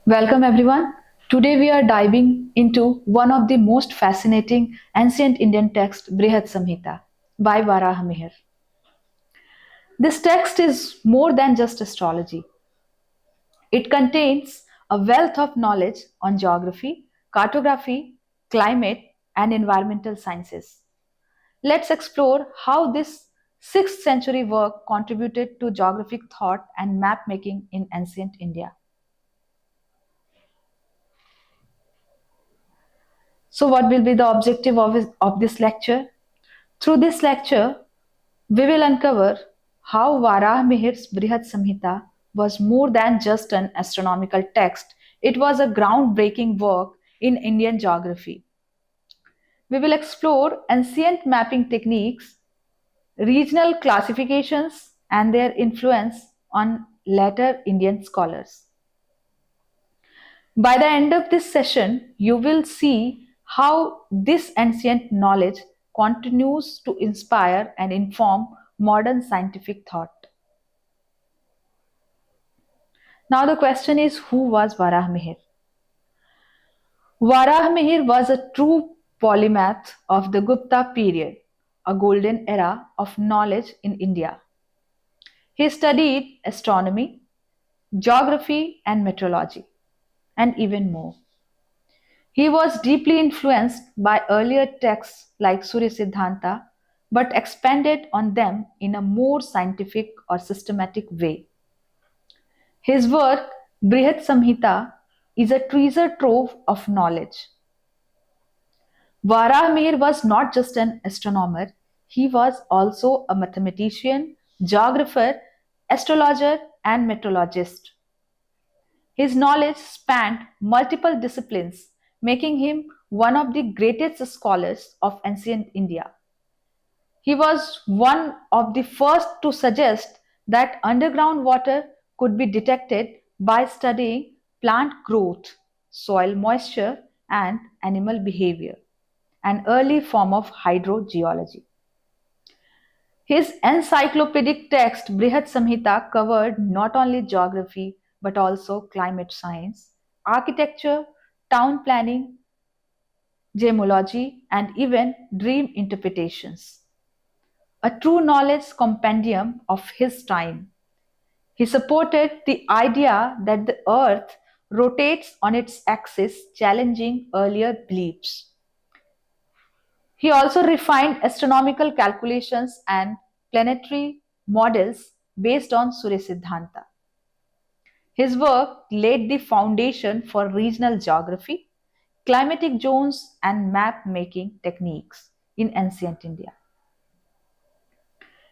Welcome everyone. Today we are diving into one of the most fascinating ancient Indian texts, Brihat Samhita by Varahamihira. This text is more than just astrology. It contains a wealth of knowledge on geography, cartography, climate, and environmental sciences. Let's explore how this 6th century work contributed to geographic thought and map making in ancient India. So, what will be the objective of this lecture? Through this lecture, we will uncover how Varahamihir's Brihat Samhita was more than just an astronomical text, it was a groundbreaking work in Indian geography. We will explore ancient mapping techniques, regional classifications, and their influence on later Indian scholars. By the end of this session, you will see how this ancient knowledge continues to inspire and inform modern scientific thought. Now, the question is, who was Varahamihir? Varahamihir was a true polymath of the Gupta period, a golden era of knowledge in India. He studied astronomy, geography, and meteorology, and even more. He was deeply influenced by earlier texts like Surya Siddhanta, but expanded on them in a more scientific or systematic way. His work, Brihat Samhita, is a treasure trove of knowledge. Varamir was not just an astronomer, he was also a mathematician, geographer, astrologer, and meteorologist. His knowledge spanned multiple disciplines, making him one of the greatest scholars of ancient India. He was one of the first to suggest that underground water could be detected by studying plant growth, soil moisture, and animal behavior, an early form of hydrogeology. His encyclopedic text Brihat Samhita covered not only geography but also climate science, architecture, town planning, gemology, and even dream interpretations. A true knowledge compendium of his time. He supported the idea that the earth rotates on its axis, challenging earlier beliefs. He also refined astronomical calculations and planetary models based on Surya Siddhanta. His work laid the foundation for regional geography, climatic zones, and map making techniques in ancient India.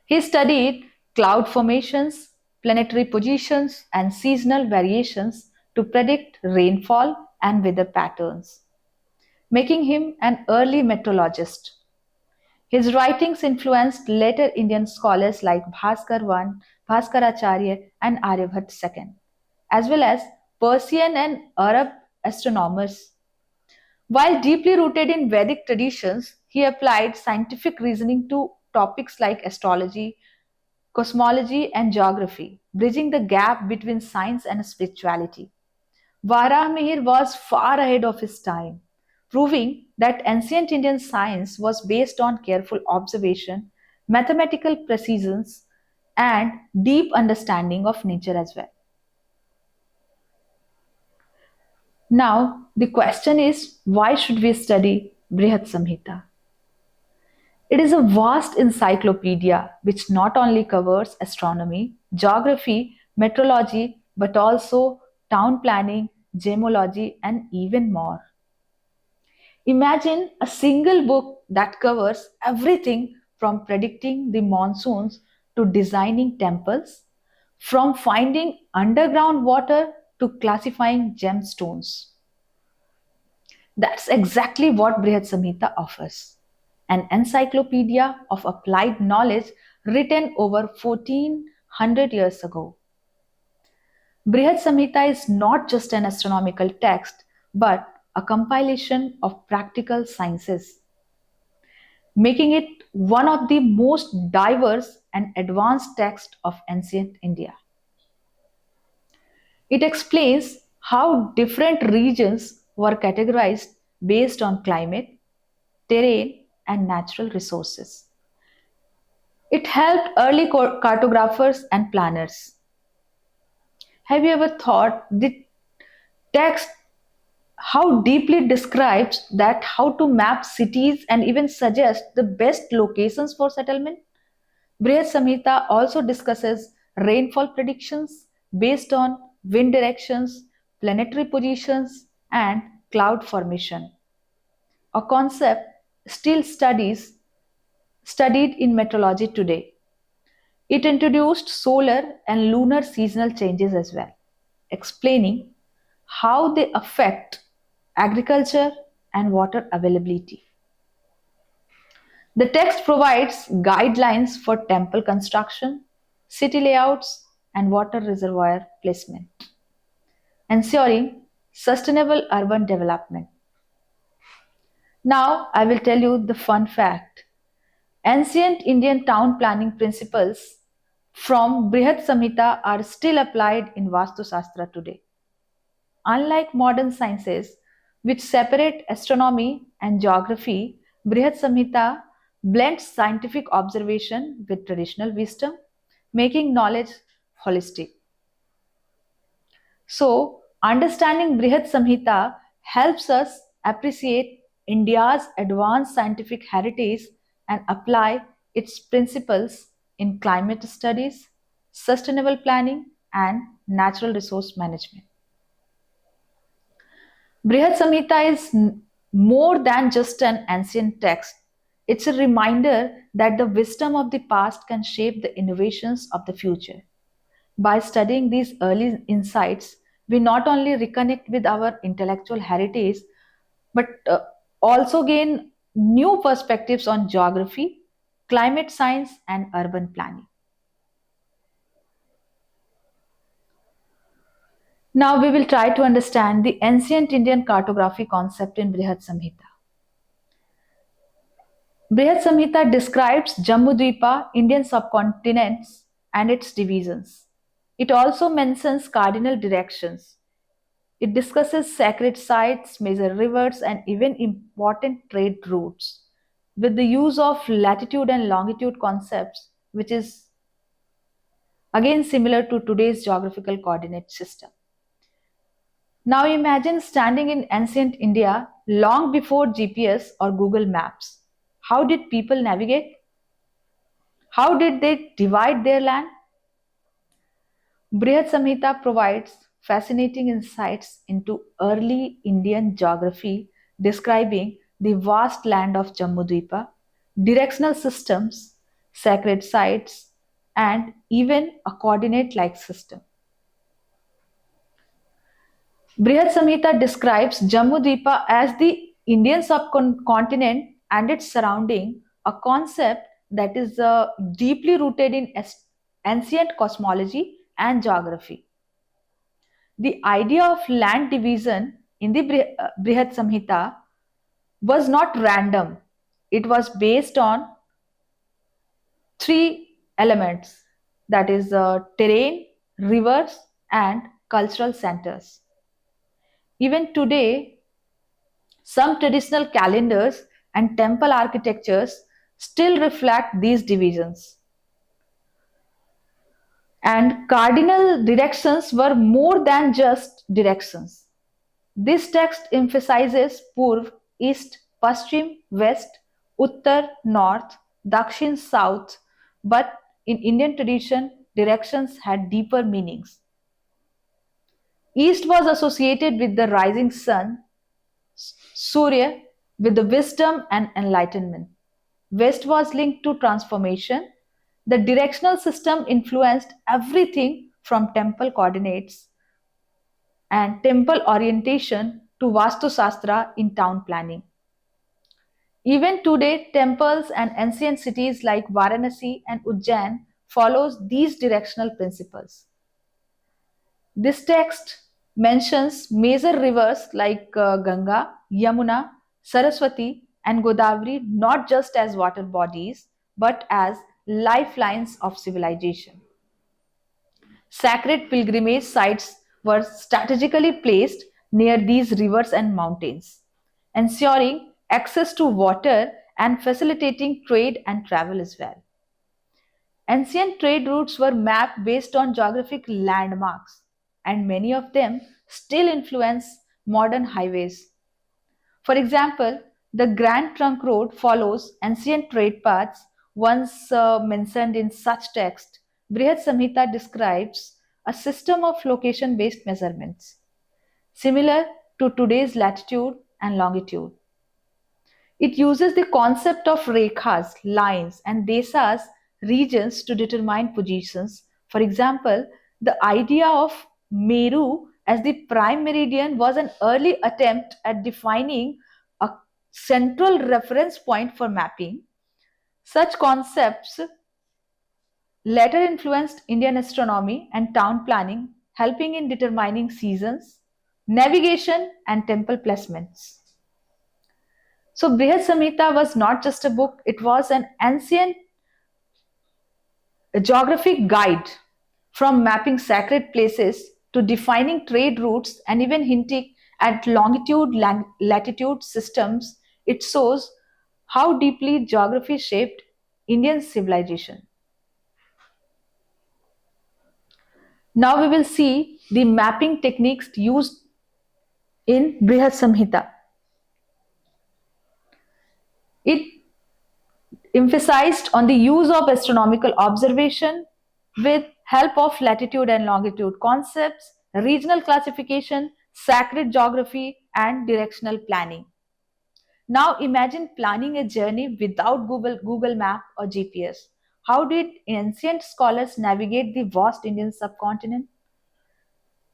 He studied cloud formations, planetary positions, and seasonal variations to predict rainfall and weather patterns, making him an early meteorologist. His writings influenced later Indian scholars like Bhaskar I, Bhaskaracharya, and Aryabhat II, as well as Persian and Arab astronomers. While deeply rooted in Vedic traditions, he applied scientific reasoning to topics like astrology, cosmology, and geography, bridging the gap between science and spirituality. Varamihir was far ahead of his time, proving that ancient Indian science was based on careful observation, mathematical precision, and deep understanding of nature as well. Now, the question is, why should we study Brihat Samhita? It is a vast encyclopedia which not only covers astronomy, geography, meteorology, but also town planning, gemology, and even more. Imagine a single book that covers everything from predicting the monsoons to designing temples, from finding underground water to classifying gemstones. That's exactly what Brihat Samhita offers, an encyclopedia of applied knowledge written over 1400 years ago. Brihat Samhita is not just an astronomical text, but a compilation of practical sciences, making it one of the most diverse and advanced texts of ancient India. It explains how different regions were categorized based on climate, terrain, and natural resources. It helped early cartographers and planners. Have you ever thought the text how deeply it describes that how to map cities and even suggest the best locations for settlement? Brihat Samhita also discusses rainfall predictions based on wind directions, planetary positions, and cloud formation, a concept still studied in meteorology today. It introduced solar and lunar seasonal changes as well, explaining how they affect agriculture and water availability. The text provides guidelines for temple construction, city layouts, and water reservoir placement, ensuring sustainable urban development. Now, I will tell you the fun fact. Ancient Indian town planning principles from Brihat Samhita are still applied in Vastu Shastra today. Unlike modern sciences, which separate astronomy and geography, Brihat Samhita blends scientific observation with traditional wisdom, making knowledge holistic. So, understanding Brihat Samhita helps us appreciate India's advanced scientific heritage and apply its principles in climate studies, sustainable planning, and natural resource management. Brihat Samhita is more than just an ancient text. It's a reminder that the wisdom of the past can shape the innovations of the future. By studying these early insights, we not only reconnect with our intellectual heritage, but also gain new perspectives on geography, climate science, and urban planning. Now we will try to understand the ancient Indian cartography concept in Brihat Samhita. Brihat Samhita describes Jambudvipa, Indian subcontinents, and its divisions. It also mentions cardinal directions. It discusses sacred sites, major rivers, and even important trade routes with the use of latitude and longitude concepts, which is again similar to today's geographical coordinate system. Now imagine standing in ancient India long before GPS or Google Maps. How did people navigate? How did they divide their land? Brihat Samhita provides fascinating insights into early Indian geography, describing the vast land of Jambudvipa, directional systems, sacred sites, and even a coordinate like system. Brihat Samhita describes Jambudvipa as the Indian subcontinent and its surrounding, a concept that is deeply rooted in ancient cosmology and geography. The idea of land division in the Brihat Samhita was not random. It was based on three elements, that is, terrain, rivers, and cultural centers. Even today, some traditional calendars and temple architectures still reflect these divisions. And cardinal directions were more than just directions. This text emphasizes Purv, East, Paschim, West, Uttar, North, Dakshin, South, but in Indian tradition, directions had deeper meanings. East was associated with the rising sun, Surya, with the wisdom and enlightenment. West was linked to transformation. The directional system influenced everything from temple coordinates and temple orientation to Vastu Shastra in town planning. Even today, temples and ancient cities like Varanasi and Ujjain follows these directional principles. This text mentions major rivers like Ganga, Yamuna, Saraswati, and Godavari not just as water bodies but as lifelines of civilization. Sacred pilgrimage sites were strategically placed near these rivers and mountains, ensuring access to water and facilitating trade and travel as well. Ancient trade routes were mapped based on geographic landmarks, and many of them still influence modern highways. For example, the Grand Trunk Road follows ancient trade paths once mentioned in such text. Brihat Samhita describes a system of location based measurements, similar to today's latitude and longitude. It uses the concept of rekhas, lines, and desas, regions to determine positions. For example, the idea of Meru as the prime meridian was an early attempt at defining a central reference point for mapping. Such concepts later influenced Indian astronomy and town planning, helping in determining seasons, navigation, and temple placements. So Brihat Samhita was not just a book, it was an ancient geographic guide from mapping sacred places to defining trade routes and even hinting at longitude latitude systems. It shows how deeply geography shaped Indian civilization. Now we will see the mapping techniques used in Brihat Samhita. It emphasized on the use of astronomical observation with help of latitude and longitude concepts, regional classification, sacred geography, and directional planning. Now imagine planning a journey without Google Map or GPS. How did ancient scholars navigate the vast Indian subcontinent?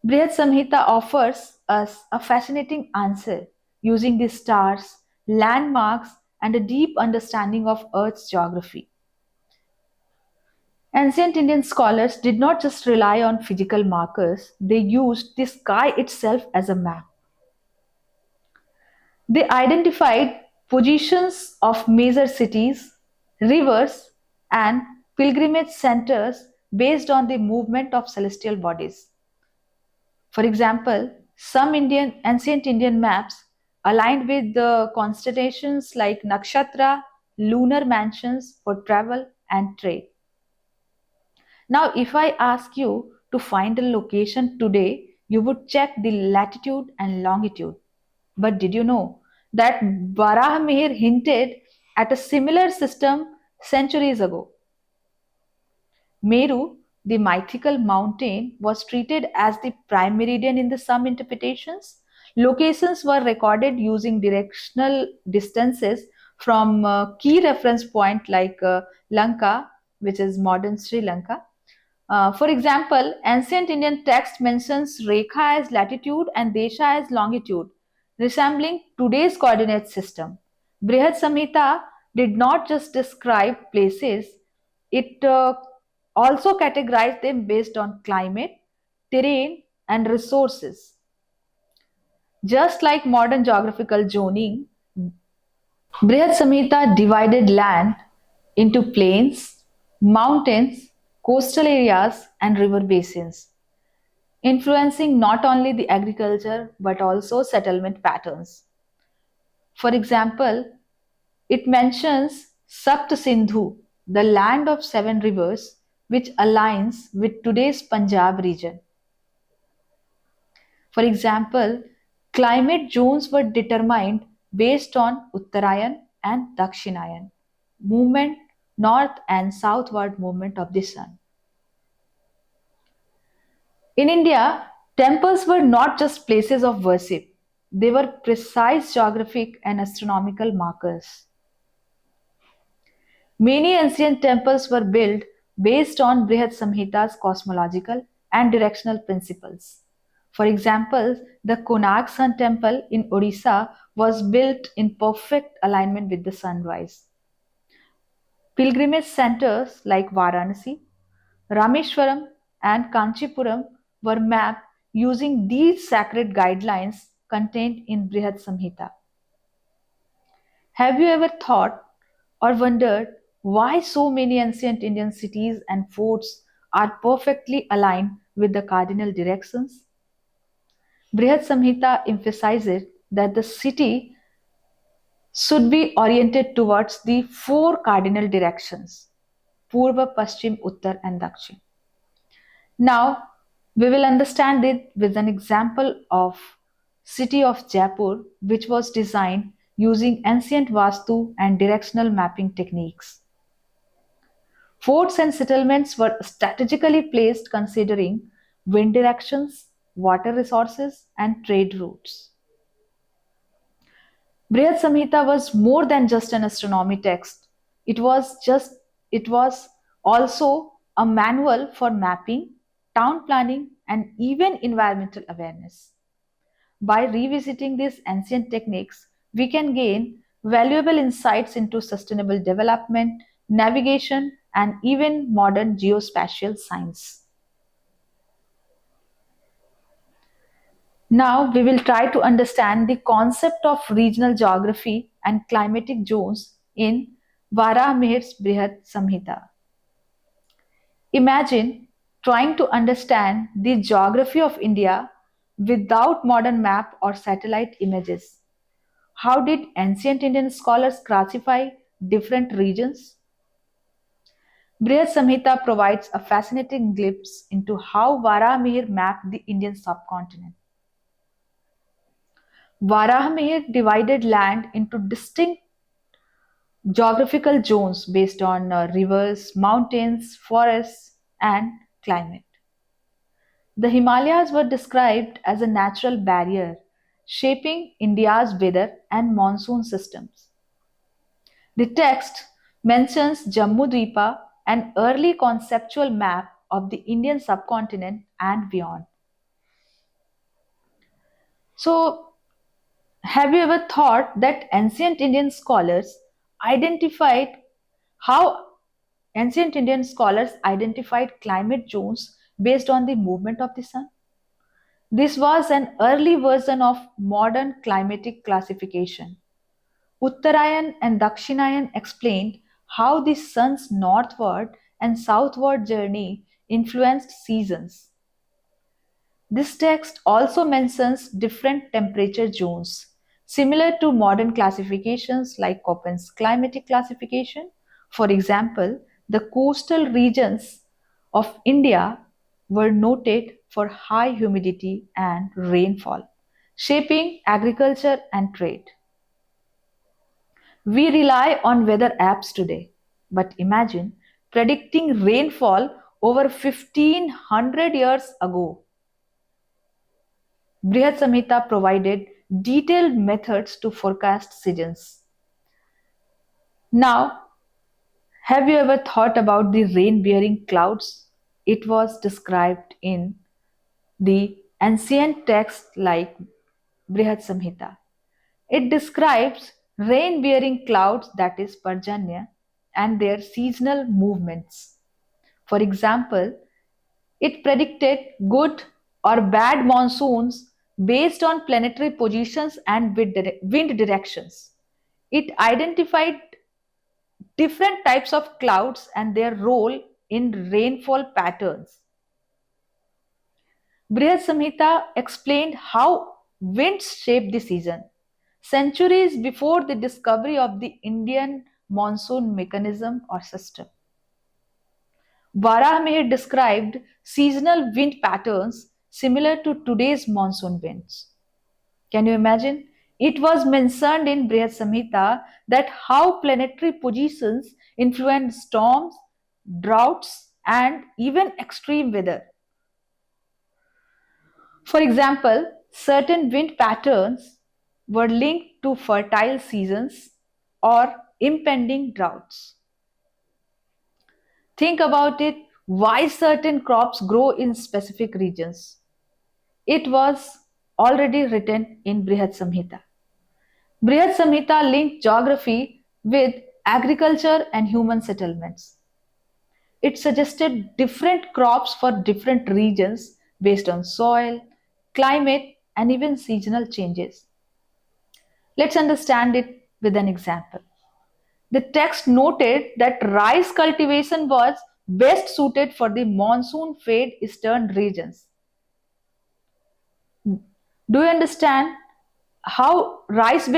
Brihat Samhita offers us a fascinating answer using the stars, landmarks, and a deep understanding of Earth's geography. Ancient Indian scholars did not just rely on physical markers, they used the sky itself as a map. They identified positions of major cities, rivers, and pilgrimage centers based on the movement of celestial bodies. For example, some ancient Indian maps aligned with the constellations like nakshatra, lunar mansions for travel and trade. Now, if I ask you to find a location today, you would check the latitude and longitude. But did you know that Varahamihir hinted at a similar system centuries ago? Meru, the mythical mountain, was treated as the prime meridian in the some interpretations. Locations were recorded using directional distances from key reference point like Lanka, which is modern Sri Lanka. For example, ancient Indian text mentions Rekha as latitude and Desha as longitude, resembling today's coordinate system. Brihat Samhita did not just describe places, it also categorized them based on climate, terrain, and resources. Just like modern geographical zoning, Brihat Samhita divided land into plains, mountains, coastal areas, and river basins, influencing not only the agriculture but also settlement patterns. For example, it mentions Sapt Sindhu, the land of seven rivers, which aligns with today's Punjab region. For example, climate zones were determined based on Uttarayan and Dakshinayan, movement north and southward movement of the sun. In India, temples were not just places of worship, they were precise geographic and astronomical markers. Many ancient temples were built based on Brihat Samhita's cosmological and directional principles. For example, the Konark Sun Temple in Odisha was built in perfect alignment with the sunrise. Pilgrimage centers like Varanasi, Rameshwaram, and Kanchipuram were mapped using these sacred guidelines contained in Brihat Samhita. Have you ever thought or wondered why so many ancient Indian cities and forts are perfectly aligned with the cardinal directions? Brihat Samhita emphasizes that the city should be oriented towards the four cardinal directions: Purva, Paschim, Uttar, and Dakshin. Now, we will understand it with an example of city of Jaipur, which was designed using ancient Vastu and directional mapping techniques. Forts and settlements were strategically placed considering wind directions, water resources, and trade routes. Brihat Samhita was more than just an astronomy text. It was also a manual for mapping, town planning, and even environmental awareness. By revisiting these ancient techniques, we can gain valuable insights into sustainable development, navigation, and even modern geospatial science. Now, we will try to understand the concept of regional geography and climatic zones in Varahamihir's Brihat Samhita. Imagine trying to understand the geography of India without modern map or satellite images. How did ancient Indian scholars classify different regions? Brihat Samhita provides a fascinating glimpse into how Varamihir mapped the Indian subcontinent. Varahamihir divided land into distinct geographical zones based on rivers, mountains, forests, and climate. The Himalayas were described as a natural barrier shaping India's weather and monsoon systems. The text mentions Jammu Dwipa, an early conceptual map of the Indian subcontinent and beyond. So, have you ever thought that identified how ancient Indian scholars identified climate zones based on the movement of the sun? This was an early version of modern climatic classification. Uttarayan and Dakshinayan explained how the sun's northward and southward journey influenced seasons. This text also mentions different temperature zones, similar to modern classifications like Köppen's climatic classification. For example, the coastal regions of India were noted for high humidity and rainfall, shaping agriculture and trade. We rely on weather apps today, but imagine predicting rainfall over 1500 years ago. Brihat Samhita provided detailed methods to forecast seasons. Now, have you ever thought about the rain bearing clouds? It was described in the ancient texts like Brihat Samhita. It describes rain bearing clouds, that is Parjanya, and their seasonal movements. For example, it predicted good or bad monsoons based on planetary positions and wind directions. It identified different types of clouds and their role in rainfall patterns. Brihat Samhita explained how winds shape the season. Centuries before the discovery of the Indian monsoon mechanism or system. Varahamihir described seasonal wind patterns similar to today's monsoon winds. Can you imagine? It was mentioned in Brihat Samhita that how planetary positions influence storms, droughts, and even extreme weather. For example, certain wind patterns were linked to fertile seasons or impending droughts. Think about it, why certain crops grow in specific regions. It was already written in Brihat Samhita. Brihat Samhita linked geography with agriculture and human settlements. It suggested different crops for different regions based on soil, climate, and even seasonal changes. Let's understand it with an example. The text noted that rice cultivation was best suited for the monsoon fed eastern regions. Do you understand how rice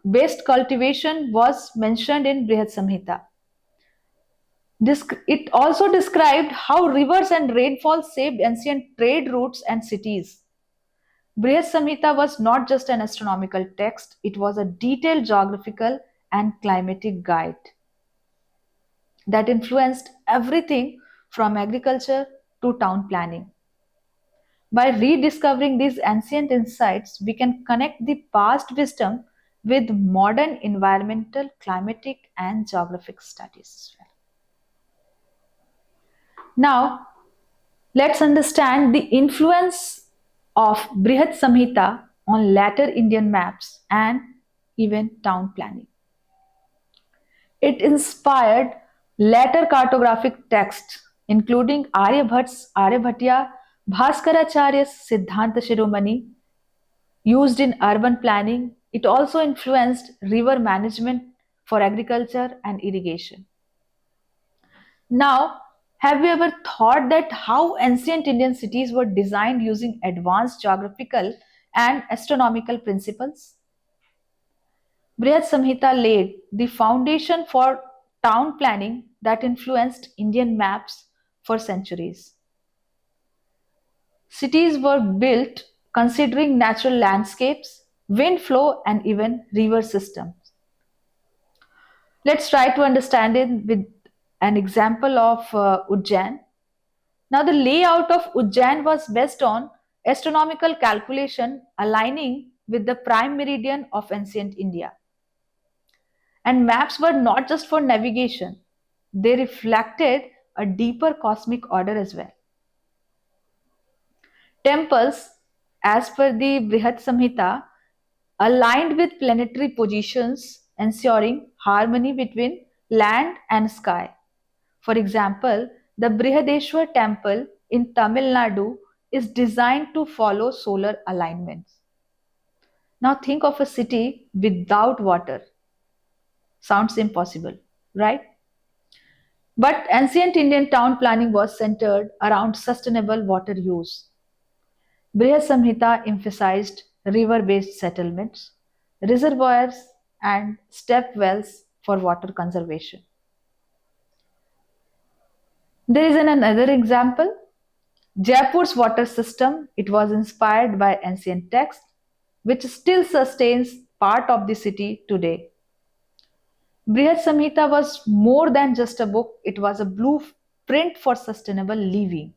based cultivation was mentioned in Brihat Samhita? It also described how rivers and rainfall shaped ancient trade routes and cities. Brihat Samhita was not just an astronomical text, it was a detailed geographical and climatic guide that influenced everything from agriculture to town planning. By rediscovering these ancient insights, we can connect the past wisdom with modern environmental, climatic, and geographic studies. Now, let's understand the influence of Brihat Samhita on later Indian maps and even town planning. It inspired later cartographic texts, including Aryabhatya, Bhaskaracharya's Siddhanta Shiromani, used in urban planning. It also influenced river management for agriculture and irrigation. Now, have you ever thought that how ancient Indian cities were designed using advanced geographical and astronomical principles? Brihat Samhita laid the foundation for town planning that influenced Indian maps for centuries. Cities were built considering natural landscapes, wind flow, and even river systems. Let's try to understand it with an example of Ujjain. Now, the layout of Ujjain was based on astronomical calculation aligning with the prime meridian of ancient India. And maps were not just for navigation, they reflected a deeper cosmic order as well. Temples, as per the Brihat Samhita, aligned with planetary positions, ensuring harmony between land and sky. For example, the Brihadeshwar temple in Tamil Nadu is designed to follow solar alignments. Now think of a city without water. Sounds impossible, right? But ancient Indian town planning was centered around sustainable water use. Brihat Samhita emphasized river based settlements, reservoirs, and step wells for water conservation. There is another example. Jaipur's water system, it was inspired by ancient texts, which still sustains part of the city today. Brihat Samhita was more than just a book, it was a blueprint for sustainable living.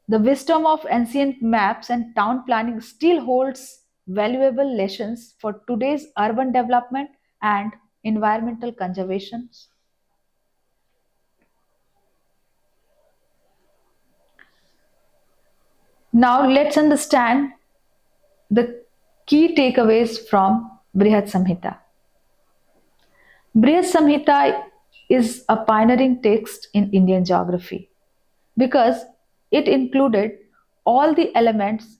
The wisdom of ancient maps and town planning still holds valuable lessons for today's urban development and environmental conservation. Now let's understand the key takeaways from Brihat Samhita. Brihat Samhita is a pioneering text in Indian geography because it included all the elements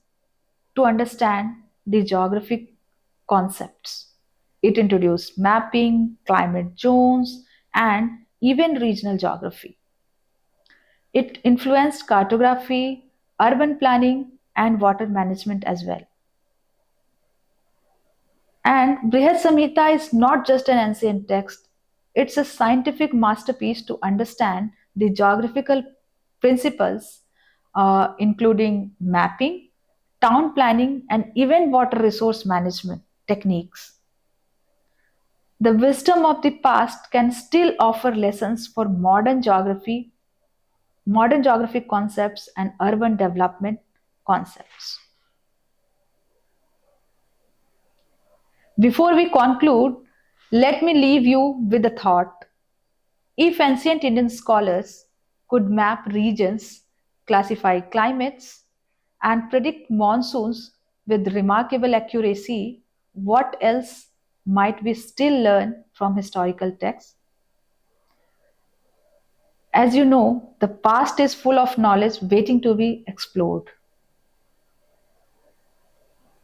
to understand the geographic concepts. It introduced mapping, climate zones, and even regional geography. It influenced cartography, urban planning, and water management as well. And Brihat Samhita is not just an ancient text, it's a scientific masterpiece to understand the geographical principles, including mapping, town planning, and even water resource management techniques. The wisdom of the past can still offer lessons for modern geographic concepts, and urban development concepts. Before we conclude, let me leave you with a thought. If ancient Indian scholars could map regions, classify climates, and predict monsoons with remarkable accuracy, what else might we still learn from historical texts? As you know, the past is full of knowledge waiting to be explored.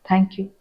Thank you.